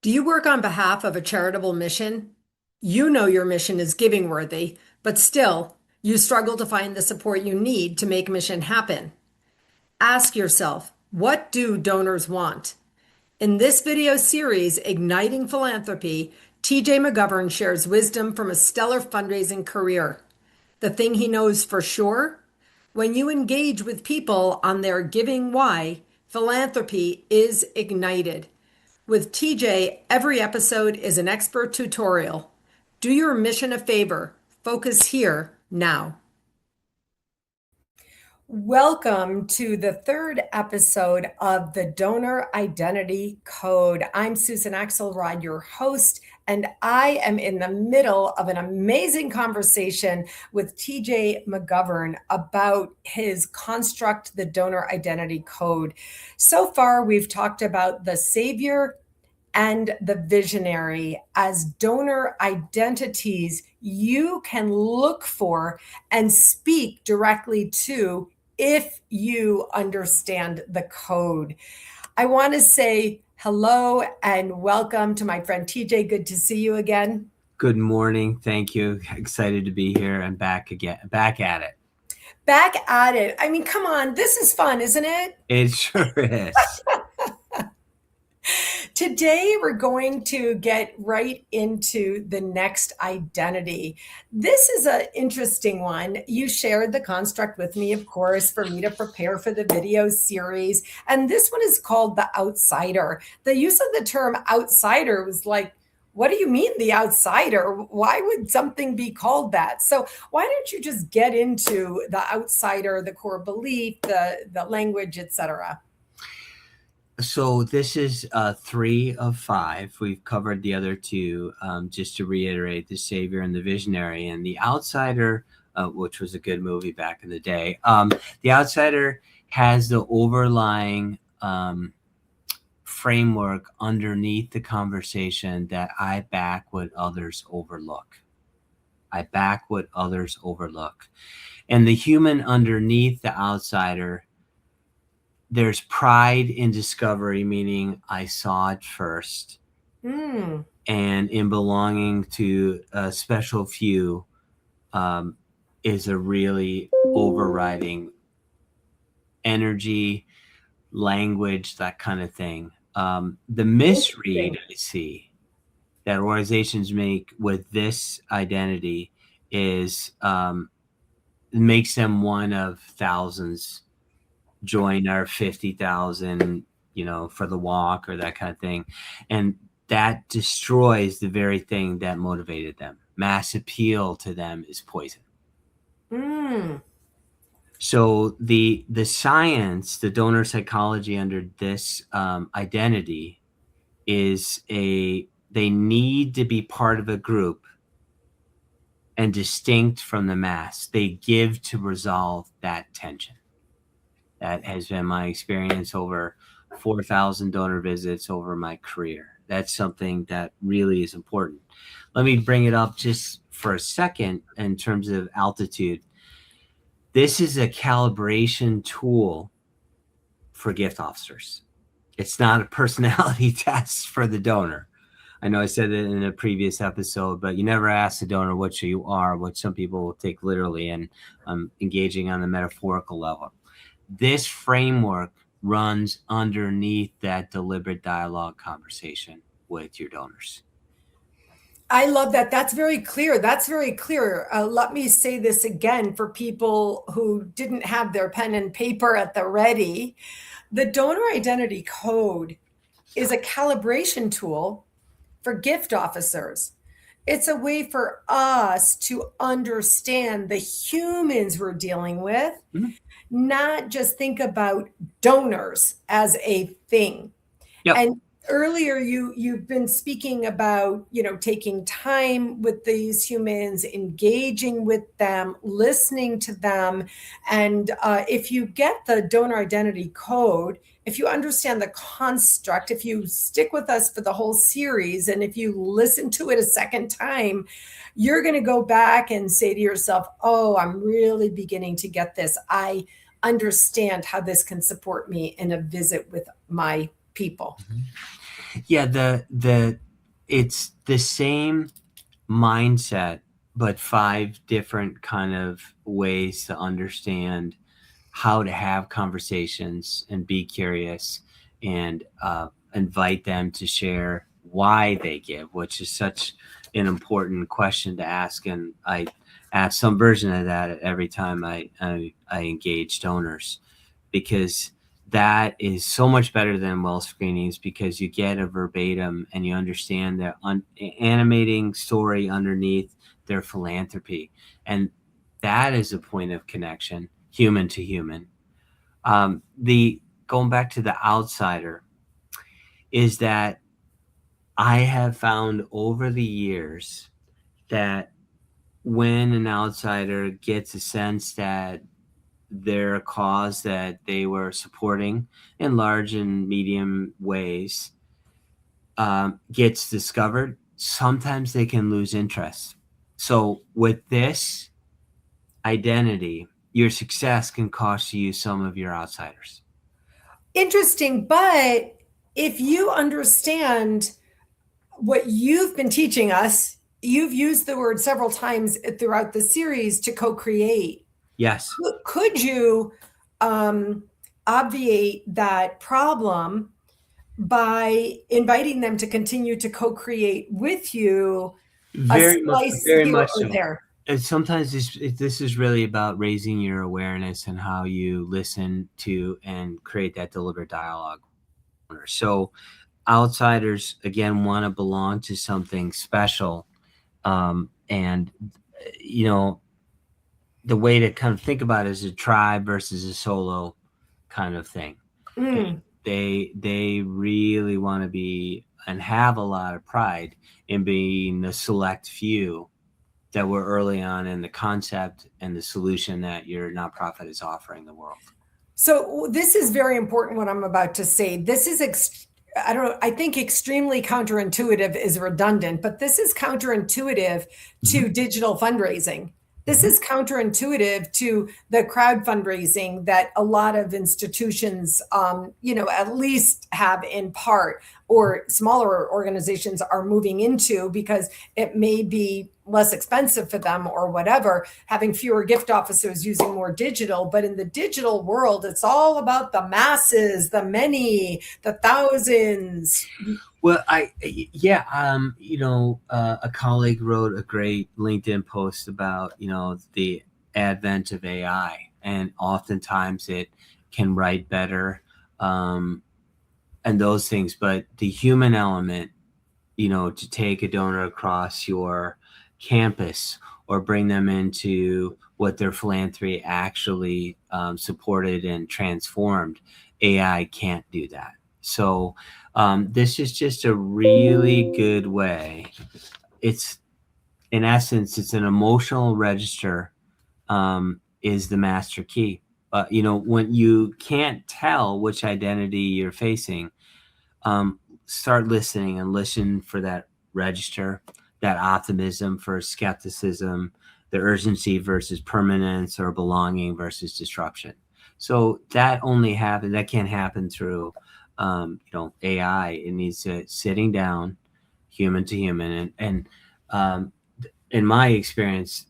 Do you work on behalf of a charitable mission? You know your mission is giving worthy, but still, you struggle to find the support you need to make mission happen. Ask yourself, what do donors want? In this video series, Igniting Philanthropy, TJ McGovern shares wisdom from a stellar fundraising career. The thing he knows for sure? When you engage with people on their giving why, philanthropy is ignited. With TJ, every episode is an expert tutorial. Do your mission a favor. Focus here now. Welcome to the third episode of the Donor Identity Code. I'm Susan Axelrod, your host, and I am in the middle of an amazing conversation with TJ McGovern about his construct, the Donor Identity Code. So far, we've talked about the savior and the visionary as donor identities you can look for and speak directly to if you understand the code. I want to say hello and welcome to my friend TJ. Good to see you again. Good morning. Thank you. Excited to be here and back again, back at it. Back at it. I mean, come on, this is fun, isn't it? It sure is. Today, we're going to get right into the next identity. This is an interesting one. You shared the construct with me, of course, for me to prepare for the video series. And this one is called the outsider. The use of the term outsider was like, what do you mean the outsider? Why would something be called that? So why don't you just get into the outsider, the core belief, the language, etc.? So this is 3 of 5. We've covered the other 2, just to reiterate, the savior and the visionary. And the outsider, which was a good movie back in the day, the outsider has the overlying framework underneath the conversation that I back what others overlook. I back what others overlook. And the human underneath the outsider, there's pride in discovery, meaning I saw it first. And in belonging to a special few is a really overriding energy, language, that kind of thing. The misread I see that organizations make with this identity is makes them one of thousands. Join our 50,000, for the walk or that kind of thing. And that destroys the very thing that motivated them. Mass appeal to them is poison. So the science, the donor psychology under this identity is they need to be part of a group and distinct from the mass. They give to resolve that tension. That has been my experience over 4,000 donor visits over my career. That's something that really is important. Let me bring it up just for a second in terms of altitude. This is a calibration tool for gift officers. It's not a personality test for the donor. I know I said it in a previous episode, but you never ask the donor what you are, which some people will take literally, and I'm engaging on the metaphorical level. This framework runs underneath that deliberate dialogue conversation with your donors. I love that. That's very clear. That's very clear. Let me say this again for people who didn't have their pen and paper at the ready. The donor identity code is a calibration tool for gift officers. It's a way for us to understand the humans we're dealing with, not just think about donors as a thing. Yep. And earlier you've been speaking about, taking time with these humans, engaging with them, listening to them. And if you get the donor identity code, if you understand the construct, if you stick with us for the whole series, and if you listen to it a second time, you're going to go back and say to yourself, oh, I'm really beginning to get this. I understand how this can support me in a visit with my people. Yeah, it's the same mindset, but five different kind of ways to understand how to have conversations and be curious and invite them to share why they give, which is such an important question to ask. And I ask some version of that every time I engage donors, because that is so much better than well screenings, because you get a verbatim and you understand the animating story underneath their philanthropy. And that is a point of connection, human to human. The Going back to the outsider, is that I have found over the years that when an outsider gets a sense that their cause that they were supporting in large and medium ways gets discovered, sometimes they can lose interest. So with this identity, your success can cost you some of your outsiders. Interesting. But if you understand what you've been teaching us, you've used the word several times throughout the series to co-create. Yes. Could you obviate that problem by inviting them to continue to co-create with you a Very much, slice very here much or so. there? And sometimes this is really about raising your awareness and how you listen to and create that deliberate dialogue. So outsiders again want to belong to something special, and you know the way to kind of think about it is a tribe versus a solo kind of thing. And Mm. they really want to be and have a lot of pride in being the select few that were early on in the concept and the solution that your nonprofit is offering the world. So this is very important what I'm about to say. This is I don't know, I think extremely counterintuitive is redundant, but this is counterintuitive Mm-hmm. to digital fundraising. This Mm-hmm. is counterintuitive to the crowd fundraising that a lot of institutions, at least have in part, or smaller organizations are moving into because it may be less expensive for them or whatever, having fewer gift officers using more digital. But in the digital world, it's all about the masses, the many, the thousands. Well, a colleague wrote a great LinkedIn post about, the advent of AI, and oftentimes it can write better, and those things, but the human element, to take a donor across your campus or bring them into what their philanthropy actually supported and transformed, AI can't do that. So this is just a really good way. It's in essence, it's an emotional register, is the master key. When you can't tell which identity you're facing, start listening and listen for that register, that optimism for skepticism, the urgency versus permanence, or belonging versus disruption. So that can't happen through, AI. It needs to sitting down, human to human. And in my experience,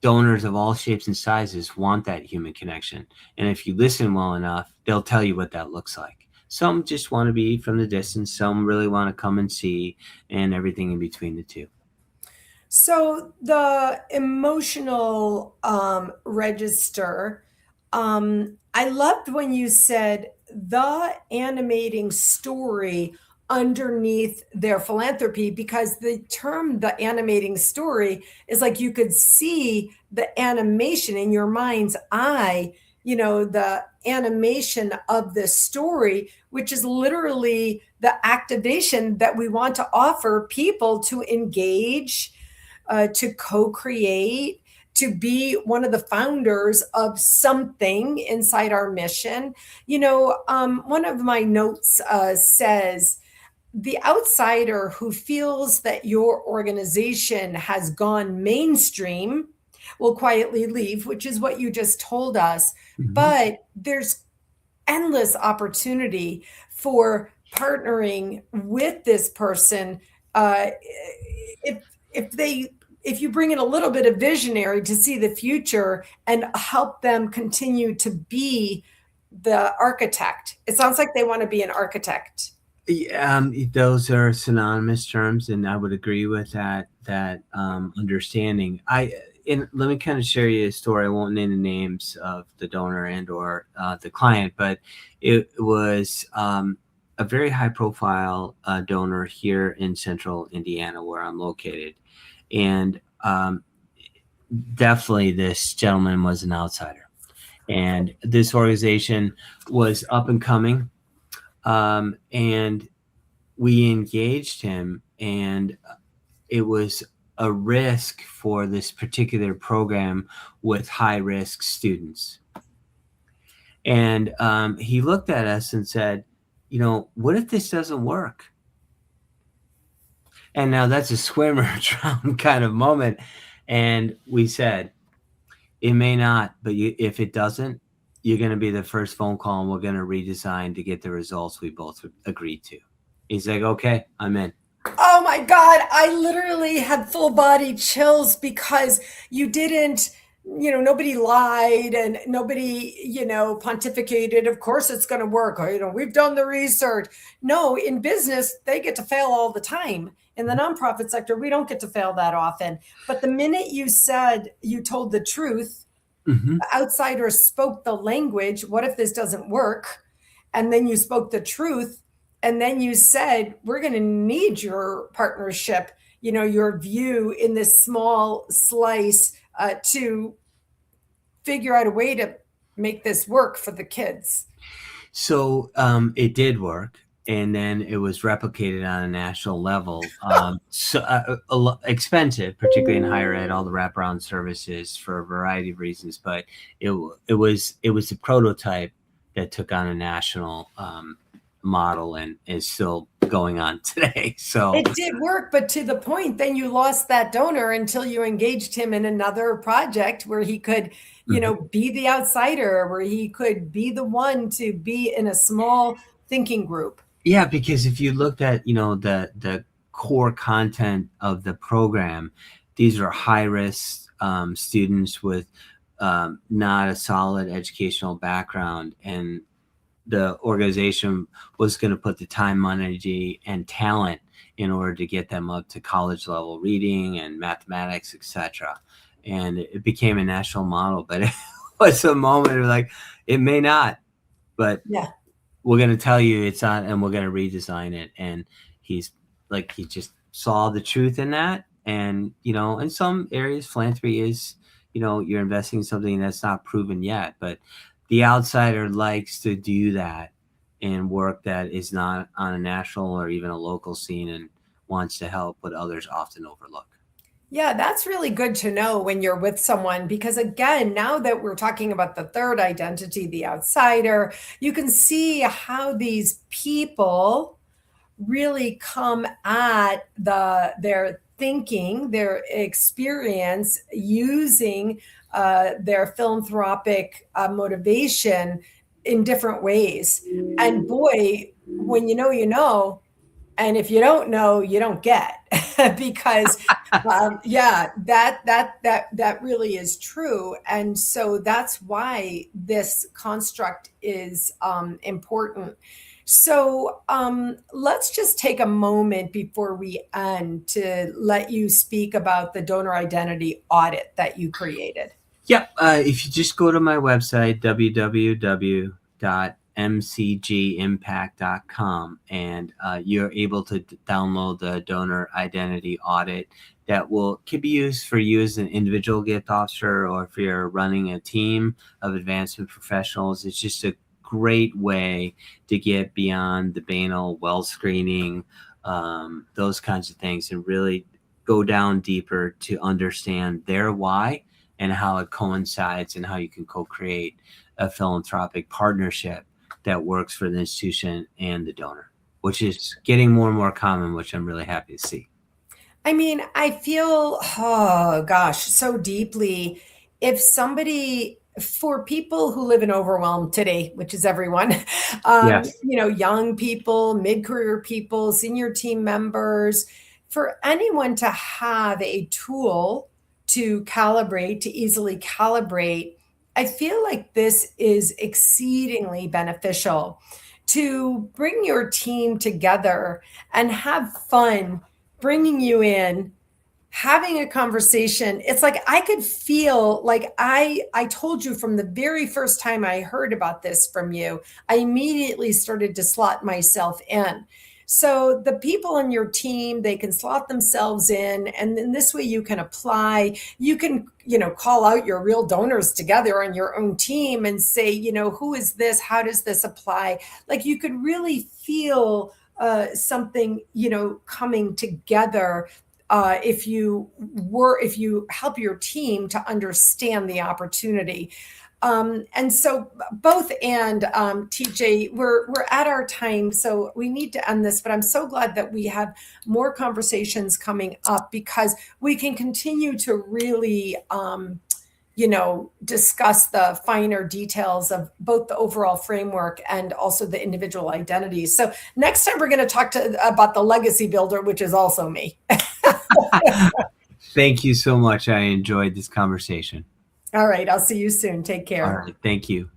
donors of all shapes and sizes want that human connection. And if you listen well enough, they'll tell you what that looks like. Some just want to be from the distance, some really want to come and see, and everything in between the two. So the emotional register, I loved when you said the animating story underneath their philanthropy, because the term the animating story is like you could see the animation in your mind's eye, the animation of the story, which is literally the activation that we want to offer people to engage, to co-create, to be one of the founders of something inside our mission. One of my notes says, the outsider who feels that your organization has gone mainstream will quietly leave, which is what you just told us. Mm-hmm. But there's endless opportunity for partnering with this person, uh, if if they if you bring in a little bit of visionary to see the future and help them continue to be the architect. It sounds like they want to be an architect. Those are synonymous terms, and I would agree with that understanding. And let me kind of share you a story. I won't name the names of the donor and or the client, but it was a very high profile donor here in central Indiana, where I'm located, and definitely this gentleman was an outsider, and this organization was up and coming, and we engaged him, and it was a risk for this particular program with high risk students. And he looked at us and said, what if this doesn't work? And now that's a swimmer drown kind of moment. And we said, it may not, but if it doesn't, you're going to be the first phone call, and we're going to redesign to get the results we both agreed to. He's like, okay, I'm in. Oh my God, I literally had full body chills because you didn't, nobody lied and nobody, pontificated. Of course it's going to work. Or, we've done the research. No, in business, they get to fail all the time. In the nonprofit sector, we don't get to fail that often. But the minute you said you told the truth, Mm-hmm. the outsider spoke the language. What if this doesn't work? And then you spoke the truth. And then you said, we're going to need your partnership, your view in this small slice to figure out a way to make this work for the kids. So it did work, and then it was replicated on a national level. Expensive, particularly in higher ed, all the wraparound services for a variety of reasons. But it was a prototype that took on a national model and is still going on today. So it did work, but to the point, then you lost that donor until you engaged him in another project where he could, be the outsider, where he could be the one to be in a small thinking group. Yeah, because if you looked at the core content of the program, these are high risk students with not a solid educational background, and the organization was going to put the time, energy, and talent in order to get them up to college level reading and mathematics, etc. And it became a national model, but it was a moment of like, it may not, but yeah, we're going to tell you it's not, and we're going to redesign it. And he's like, he just saw the truth in that. And, in some areas, philanthropy is, you're investing in something that's not proven yet, but the outsider likes to do that in work that is not on a national or even a local scene, and wants to help what others often overlook. Yeah, that's really good to know when you're with someone because, again, now that we're talking about the third identity, the outsider, you can see how these people really come at their thinking, their experience using their philanthropic motivation in different ways. And boy, when you know, and if you don't know, you don't get because yeah, that really is true. And so that's why this construct is important. So let's just take a moment before we end to let you speak about the donor identity audit that you created. Yep. If you just go to my website, www.mcgimpact.com, and you're able to download the donor identity audit that can be used for you as an individual gift officer, or if you're running a team of advancement professionals. It's just a great way to get beyond the banal well screening, those kinds of things, and really go down deeper to understand their why and how it coincides, and how you can co-create a philanthropic partnership that works for the institution and the donor, which is getting more and more common, which I'm really happy to see. I mean, I feel, oh gosh, so deeply. If somebody for people who live in overwhelm today, which is everyone, Yes. young people, mid-career people, senior team members, for anyone to have a tool to calibrate, to easily calibrate, I feel like this is exceedingly beneficial to bring your team together and have fun bringing you in, having a conversation. It's like I could feel like I told you from the very first time I heard about this from you, I immediately started to slot myself in. So the people on your team, they can slot themselves in, and then this way you can apply. You can, call out your real donors together on your own team and say, who is this? How does this apply? Like you could really feel something, coming together if you help your team to understand the opportunity. And so both and TJ, we're at our time, so we need to end this. But I'm so glad that we have more conversations coming up because we can continue to really discuss the finer details of both the overall framework and also the individual identities. So next time we're going to talk about the legacy builder, which is also me. Thank you so much. I enjoyed this conversation. All right. I'll see you soon. Take care. All right. Thank you.